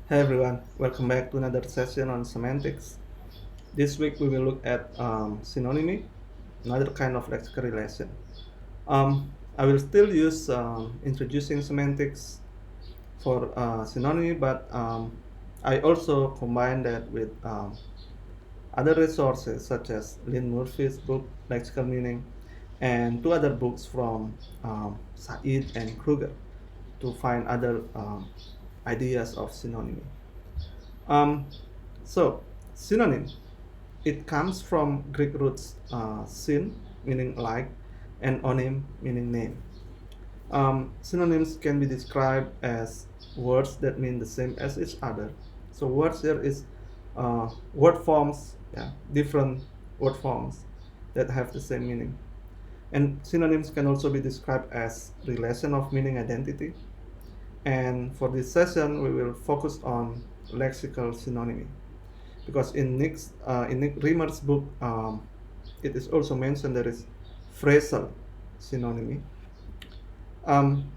Hey everyone, welcome back to another session on semantics. This week we will look at synonymy, another kind of lexical relation. I will still use introducing semantics for synonymy, but I also combine that with other resources such as Lynn Murphy's book Lexical Meaning and two other books from Saeed and Kruger to find other ideas of synonymy. Um, so, synonym. It comes from Greek roots syn, meaning like, and onym, meaning name. Synonyms can be described as words that mean the same as each other. So words here is word forms, different word forms that have the same meaning. And synonyms can also be described as relation of meaning identity. And for this session, we will focus on lexical synonymy because in Nick Riemer's book, it is also mentioned there is phrasal synonymy. Um,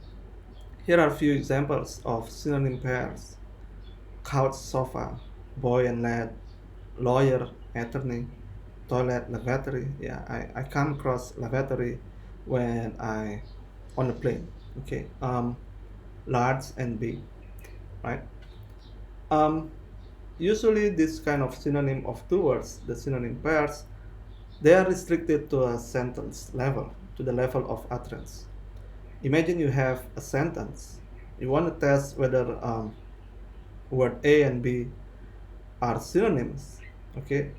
Here are a few examples of synonym pairs: couch, sofa; boy and lad; lawyer, attorney; toilet, lavatory. Yeah, I come across lavatory when I on a plane. Okay. Large and big, right? Um, Usually this kind of synonym of two words, the synonym pairs, they are restricted to a sentence level, to the level of utterance. Imagine you have a sentence. You want to test whether word A and B are synonyms, okay?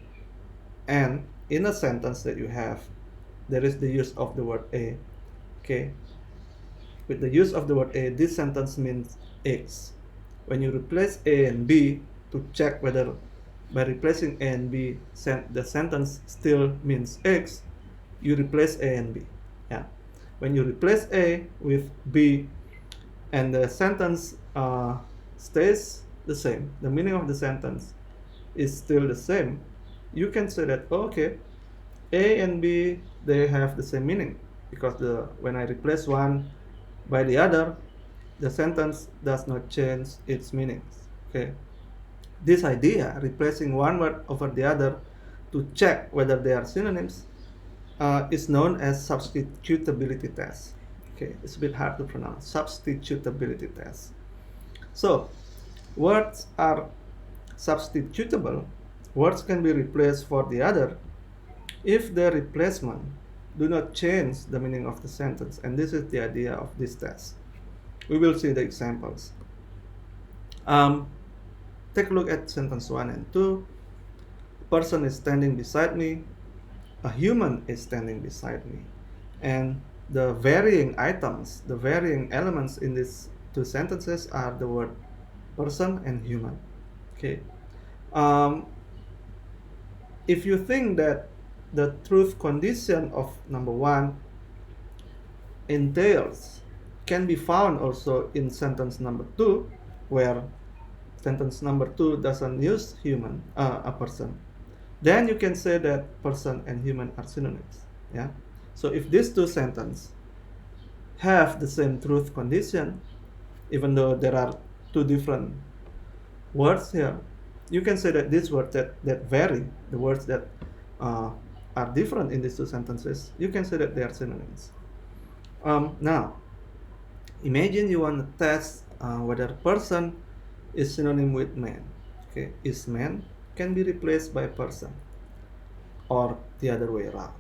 And in a sentence that you have, there is the use of the word A, okay? With the use of the word A, this sentence means X. When you replace A and B to check whether by replacing A and B the sentence still means X, you replace A and B. Yeah. When you replace A with B and the sentence stays the same, the meaning of the sentence is still the same, you can say that, oh, okay, A and B, they have the same meaning because when I replace one by the other, the sentence does not change its meanings. Okay. This idea, replacing one word over the other to check whether they are synonyms, is known as substitutability test. Okay, it's a bit hard to pronounce. Substitutability test. So, words are substitutable. Words can be replaced for the other if their replacement do not change the meaning of the sentence. And this is the idea of this test. We will see the examples. Take a look at sentence 1 and 2. A person is standing beside me. A human is standing beside me. And the varying items, the varying elements in these two sentences are the word person and human. Okay. If you think that the truth condition of number 1 entails can be found also in sentence number 2, where sentence number 2 doesn't use human, a person, then you can say that person and human are synonyms. Yeah. So if these two sentences have the same truth condition, even though there are two different words here, you can say that these words that vary, the words that are different in these two sentences, you can say that they are synonyms. Now, imagine you want to test whether person is synonym with man. Okay, is man can be replaced by person or the other way around.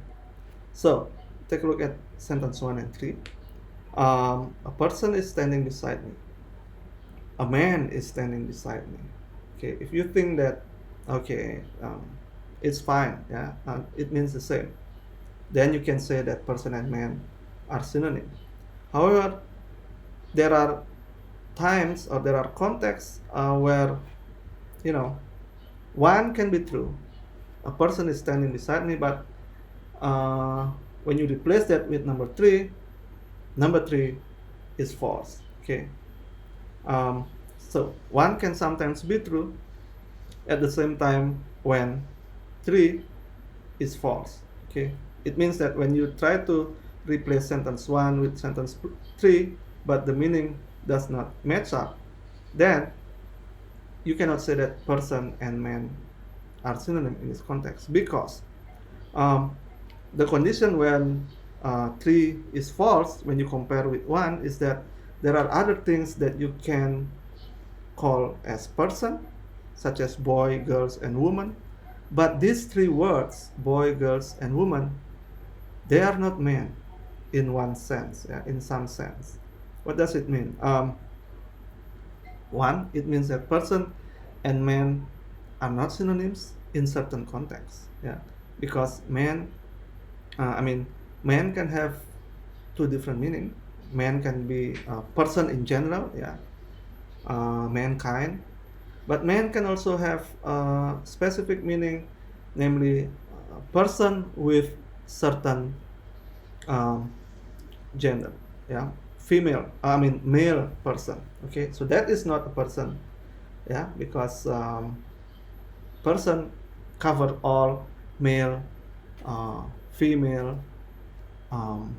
So take a look at sentence 1 and 3. A person is standing beside me. A man is standing beside me. Okay, if you think that, okay, it's fine, yeah, it means the same, then you can say that person and man are synonyms. However, there are times or there are contexts where, one can be true. A person is standing beside me, but when you replace that with number 3 is false. Okay. So one can sometimes be true at the same time when 3 is false. Okay. It means that when you try to replace sentence 1 with sentence 3, but the meaning does not match up, then you cannot say that person and man are synonym in this context, because um, the condition when 3 is false when you compare with 1 is that there are other things that you can call as person, such as boy, girls, and woman, but these 3 words, boy, girls, and woman, they are not men in one sense, in some sense. What does it mean? One, it means that person and man are not synonyms in certain contexts, because man can have two different meaning. Man can be a person in general, mankind, but man can also have a specific meaning, namely a person with certain um, gender, male person. Okay, so that is not a person, because person cover all, male, female, um,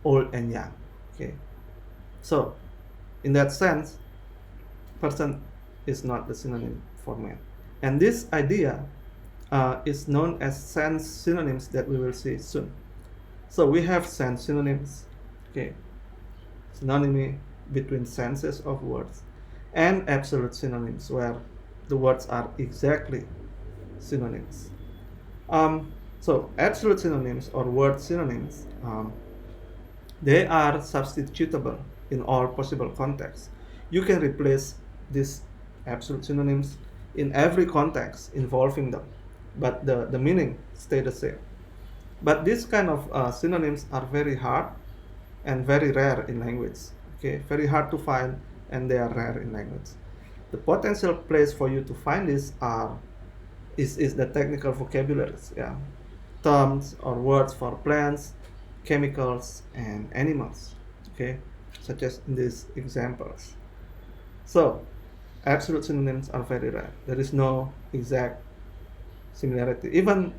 old and young. Okay, so in that sense, person is not the synonym for man, and this idea is known as sense synonyms that we will see soon. So we have sense synonyms, okay, synonymy between senses of words, and absolute synonyms where the words are exactly synonyms. So absolute synonyms or word synonyms, they are substitutable in all possible contexts. You can replace these absolute synonyms in every context involving them, but the meaning stay the same. But these kind of synonyms are very hard and very rare in language. Okay, very hard to find, and they are rare in language. The potential place for you to find this is the technical vocabularies, terms or words for plants, chemicals, and animals. Okay, such as in these examples. So, absolute synonyms are very rare. There is no exact similarity. Even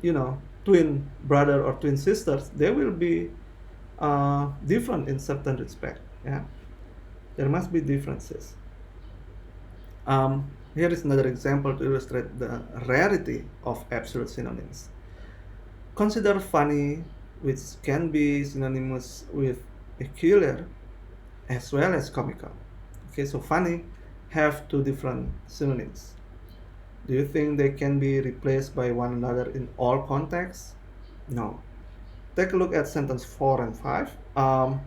twin brother or twin sisters, they will be different in certain respect. There must be differences. Here is another example to illustrate the rarity of absolute synonyms. Consider funny, which can be synonymous with peculiar as well as comical. Okay, so funny have two different synonyms. Do you think they can be replaced by one another in all contexts? No. Take a look at sentence 4 and 5.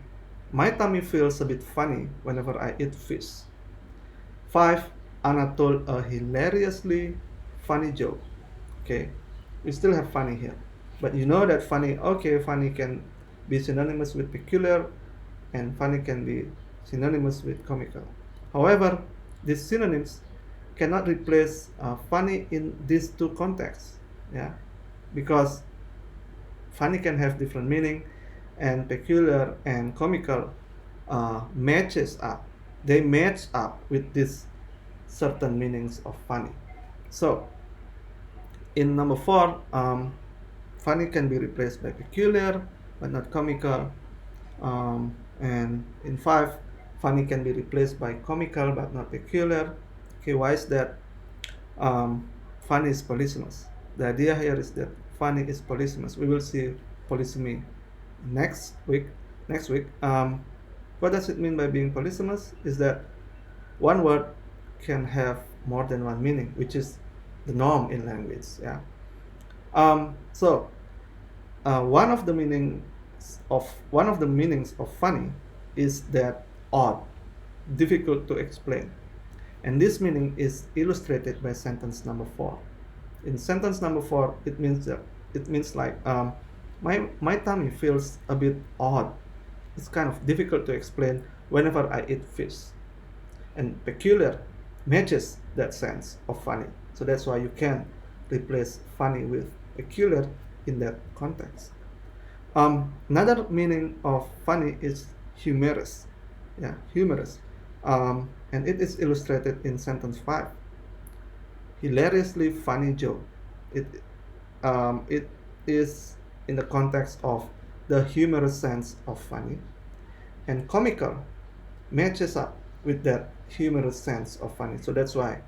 My tummy feels a bit funny whenever I eat fish. 5. Anna told a hilariously funny joke. Okay, we still have funny here, but you know that funny can be synonymous with peculiar, and funny can be synonymous with comical. However, these synonyms cannot replace funny in these two contexts, because funny can have different meaning, and peculiar and comical matches up. They match up with these certain meanings of funny. So in number 4, funny can be replaced by peculiar but not comical, and in 5, funny can be replaced by comical but not peculiar. Okay, why is that? Funny is polysemous. The idea here is that funny is polysemous. We will see polysemy next week. What does it mean by being polysemous? Is that one word can have more than one meaning, which is the norm in language. So one of the meanings of funny is that odd, difficult to explain, and this meaning is illustrated by sentence number 4. In sentence number 4, it means like my tummy feels a bit odd. It's kind of difficult to explain whenever I eat fish, and peculiar matches that sense of funny. So that's why you can replace funny with peculiar in that context. Another meaning of funny is humorous. Humorous. And it is illustrated in sentence 5. Hilariously funny joke. It is in the context of the humorous sense of funny, and comical matches up with that humorous sense of funny. So that's why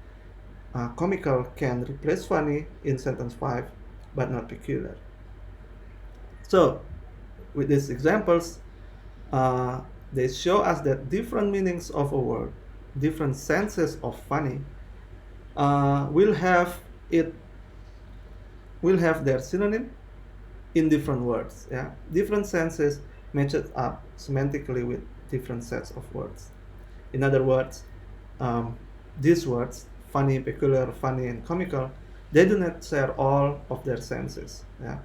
comical can replace funny in sentence 5, but not peculiar. So, with these examples, they show us that different meanings of a word, different senses of funny, will have their synonym in different words. Yeah, different senses matches up semantically with different sets of words. In other words, these words, funny, peculiar, funny, and comical, they do not share all of their senses. Yeah.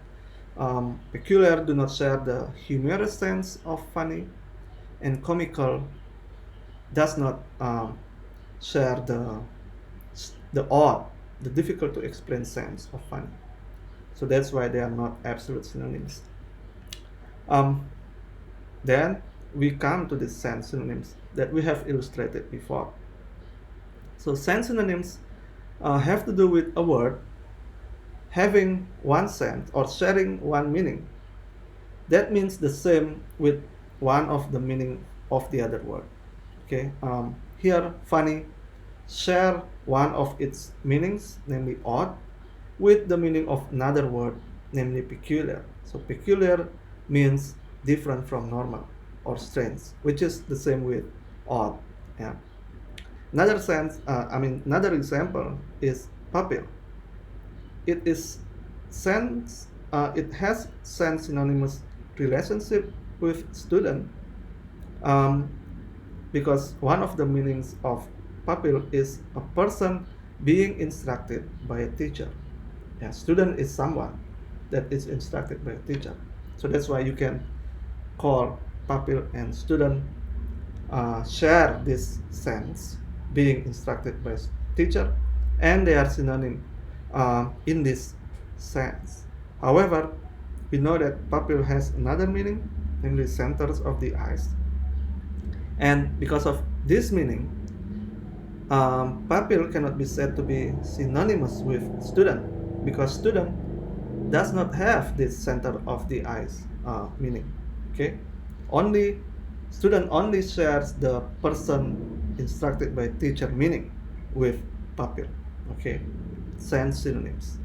Peculiar do not share the humorous sense of funny, and comical does not share the odd, the difficult to explain sense of funny. So that's why they are not absolute synonyms. Then we come to the sense synonyms that we have illustrated before. So sense synonyms have to do with a word having one sense or sharing one meaning. That means the same with one of the meaning of the other word. Okay. Here, funny share one of its meanings, namely odd, with the meaning of another word, namely peculiar. So peculiar means different from normal or strange, which is the same with odd. Yeah. Another example is papil. It is sense. It has sense synonymous relationship with student, because one of the meanings of papil is a person being instructed by a teacher. Yeah, student is someone that is instructed by a teacher. So that's why you can call papil and student share this sense, being instructed by a teacher, and they are synonym in this sense. However, we know that papil has another meaning, namely centers of the eyes. And because of this meaning, papil cannot be said to be synonymous with student, because student does not have this center of the eyes meaning. Okay, student only shares the person instructed by teacher meaning with papil. Okay, sense synonyms.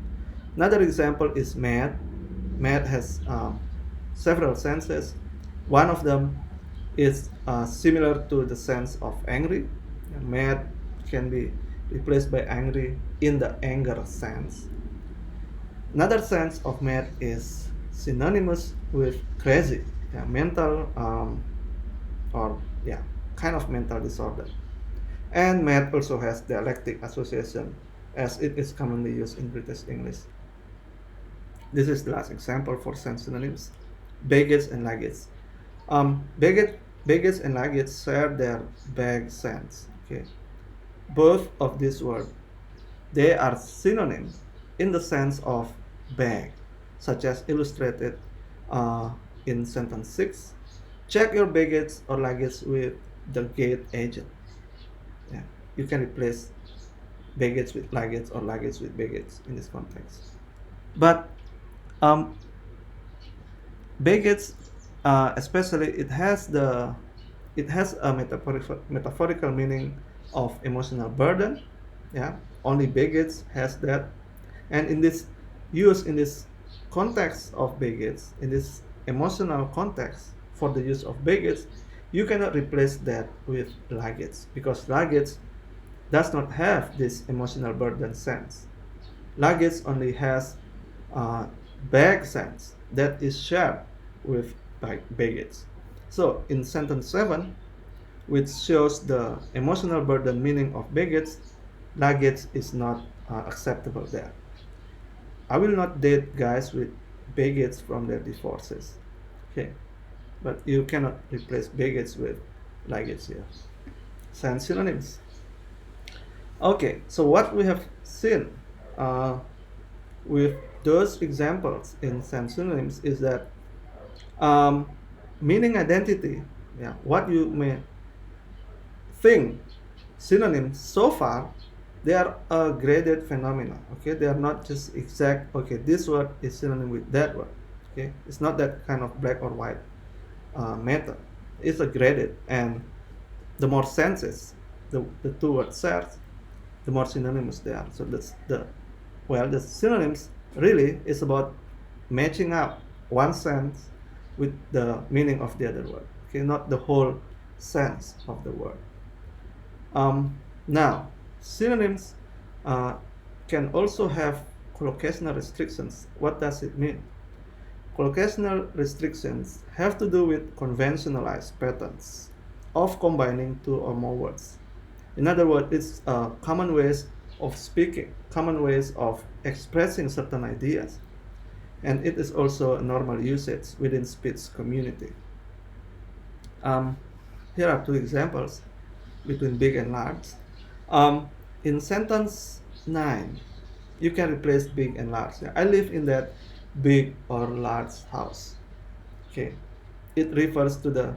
Another example is mad. Mad has several senses. One of them is similar to the sense of angry. Mad can be replaced by angry in the anger sense. Another sense of mad is synonymous with crazy, mental kind of mental disorder. And mad also has dialectic association, as it is commonly used in British English. This is the last example for sense synonyms: baggage and luggage. Baggage and luggage share their bag sense. Okay, both of these words, they are synonyms in the sense of bag, such as illustrated in sentence 6. Check your baggage or luggage with the gate agent. Yeah, you can replace baggage with luggage or luggage with baggage in this context. But baggage, especially, it has a metaphorical meaning of emotional burden. Yeah, only baggage has that. And in this context of baggage, in this emotional context for the use of baggage, you cannot replace that with luggage, because luggage does not have this emotional burden sense. Luggage only has bag sense that is shared with baggage. So in sentence 7, which shows the emotional burden meaning of baggage, luggage is not acceptable there. I will not date guys with baggage from their divorces. Okay, but you cannot replace baggage with luggage here. Sense synonyms. Okay, so what we have seen with those examples in sense synonyms is that meaning identity, what you may think synonyms so far, they are a graded phenomena. Okay, they are not just exact. Okay, this word is synonym with that word. Okay, it's not that kind of black or white matter. It's a graded, and the more senses the two words share, the more synonymous they are. So the synonyms really is about matching up one sense with the meaning of the other word. Okay, not the whole sense of the word. Now, synonyms uh, can also have collocational restrictions. What does it mean? Collocational restrictions have to do with conventionalized patterns of combining two or more words. In other words, it's common ways of speaking, common ways of expressing certain ideas, and it is also a normal usage within speech community. Here are two examples between big and large. In sentence 9, you can replace big and large. I live in that big or large house. Okay, it refers to the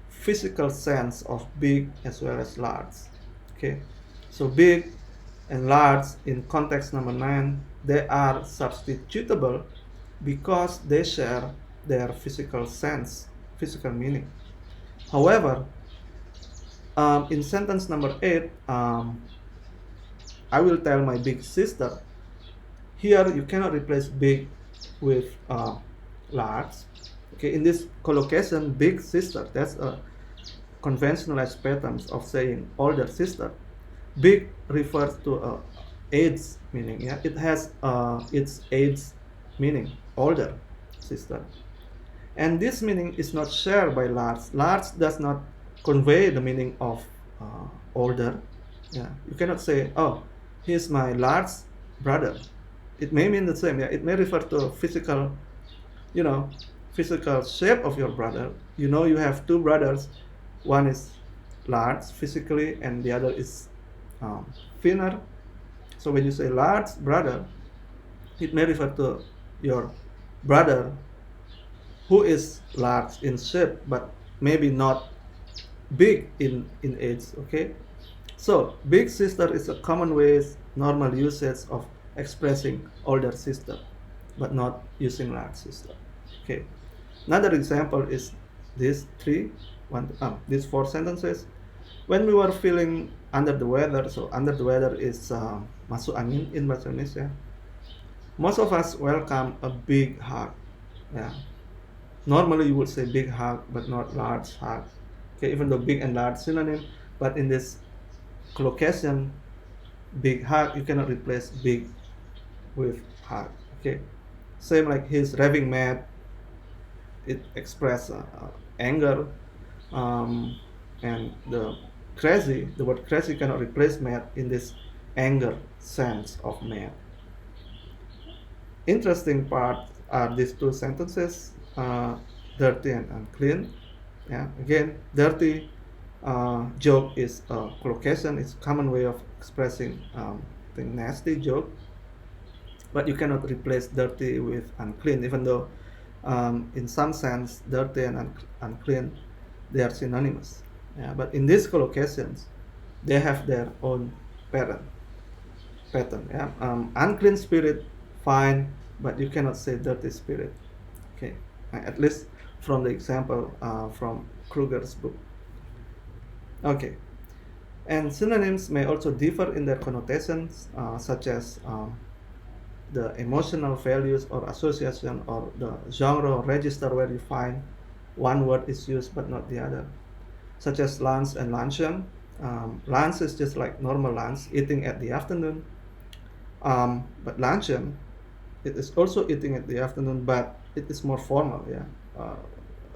physical sense of big as well as large. Okay, so big and large in context number 9, they are substitutable because they share their physical sense, physical meaning. However, in sentence number 8, I will tell my big sister. Here you cannot replace big with large. Okay, in this collocation, big sister, that's a conventionalized patterns of saying older sister. Big refers to age meaning. Yeah, it has its age meaning, older sister. And this meaning is not shared by large. Large does not convey the meaning of older. Yeah, you cannot say, oh, he's my large brother. It may mean the same. Yeah, it may refer to physical, physical shape of your brother. You know, you have two brothers. One is large physically, and the other is thinner. So when you say large brother, it may refer to your brother who is large in shape, but maybe not big in age. Okay, so big sister is a common ways, normal usage of expressing older sister, but not using large sister. Okay, another example is these these 4 sentences. When we were feeling under the weather, so under the weather is masuk angin in bahasa Indonesia. Most of us welcome a big hug. Yeah, normally you would say big hug, but not large hug. Okay, even though big and large synonym, but in this collocation, big hug, you cannot replace big with hug. Okay, same like he's raving mad. It expresses anger, and the word crazy cannot replace mad in this anger sense of mad. Interesting part are these 2 sentences, dirty and unclean. Yeah, again, dirty joke is a collocation. It's a common way of expressing the nasty joke, but you cannot replace dirty with unclean, even though in some sense dirty and unclean, they are synonymous. Yeah, but in these collocations, they have their own pattern. Yeah, unclean spirit, fine, but you cannot say dirty spirit. Okay, at least from the example from Kruger's book. Okay, and synonyms may also differ in their connotations, such as the emotional values or association, or the genre or register where you find one word is used but not the other, such as lunch and luncheon. Lunch is just like normal lunch, eating at the afternoon, but luncheon, it is also eating at the afternoon, but it is more formal. Yeah,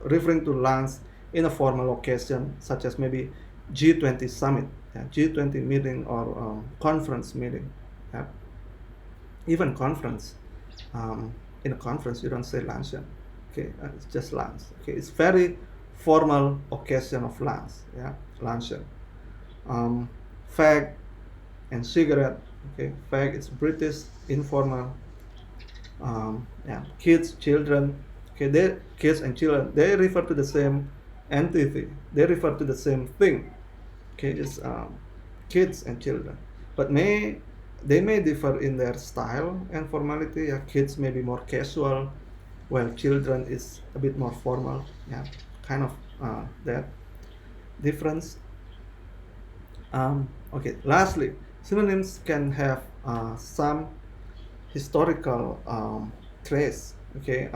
referring to lunch in a formal occasion, such as maybe G20 summit, yeah, G20 meeting, or conference meeting. Yeah. Even conference, in a conference you don't say luncheon. Okay, it's just lunch. Okay, it's very formal occasion of lunch. Yeah, luncheon. Fag and cigarette. Okay, fag is British, informal. Yeah, kids, children. Okay, kids and children, they refer to the same entity. They refer to the same thing. Okay, it's kids and children, but they may differ in their style and formality. Yeah, kids may be more casual, while children is a bit more formal. Yeah, kind of that difference. Okay, lastly, synonyms can have some historical trace. Okay,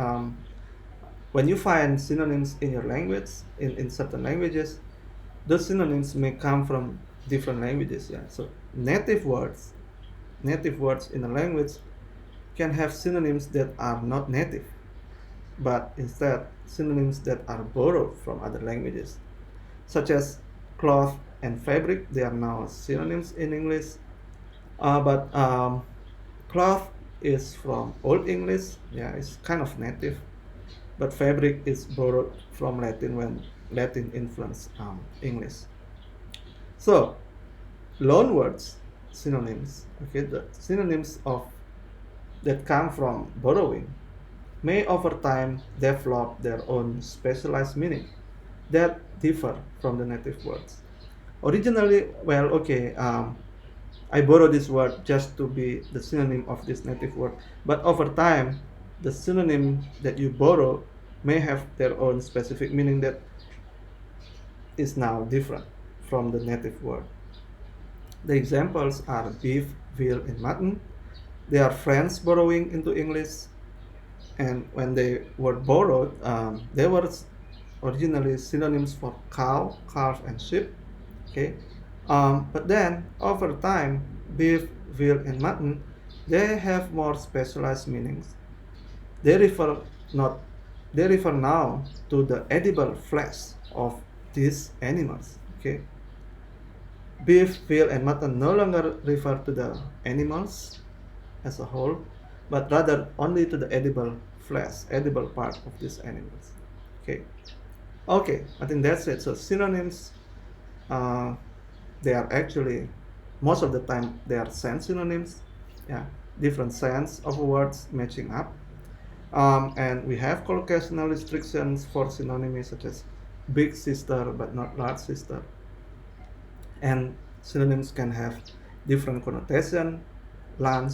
when you find synonyms in your language, in certain languages, those synonyms may come from different languages. Yeah, so native words in a language can have synonyms that are not native, but instead synonyms that are borrowed from other languages, such as cloth and fabric. They are now synonyms in English, but cloth is from Old English. Yeah, it's kind of native, but fabric is borrowed from Latin when Latin influenced English. So loan words, synonyms. Okay, the synonyms of that come from borrowing may over time develop their own specialized meaning that differ from the native words. Originally, well, okay, I borrow this word just to be the synonym of this native word, but over time, the synonym that you borrow may have their own specific meaning that is now different from the native word. The examples are beef, veal, and mutton. They are friends borrowing into English, and when they were borrowed, they were originally synonyms for cow, calf, and sheep. Okay, but then over time, beef, veal, and mutton, they have more specialized meanings. They refer not they refer now to the edible flesh of these animals. Okay, beef, veal, and mutton no longer refer to the animals as a whole, but rather only to the edible flesh, edible part of these animals. Okay, okay, I think that's it. So synonyms, uh, they are actually most of the time they are sense synonyms. Yeah, different sense of words matching up. And we have collocational restrictions for synonyms such as big sister but not large sister. And synonyms can have different connotation, lunch,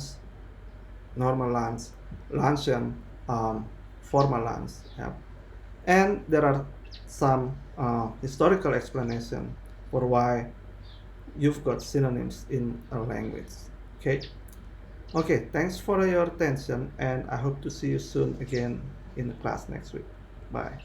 normal lunch, luncheon, formal lunch. Yeah. And there are some historical explanation for why you've got synonyms in a language. Okay. Okay, thanks for your attention, and I hope to see you soon again in the class next week. Bye.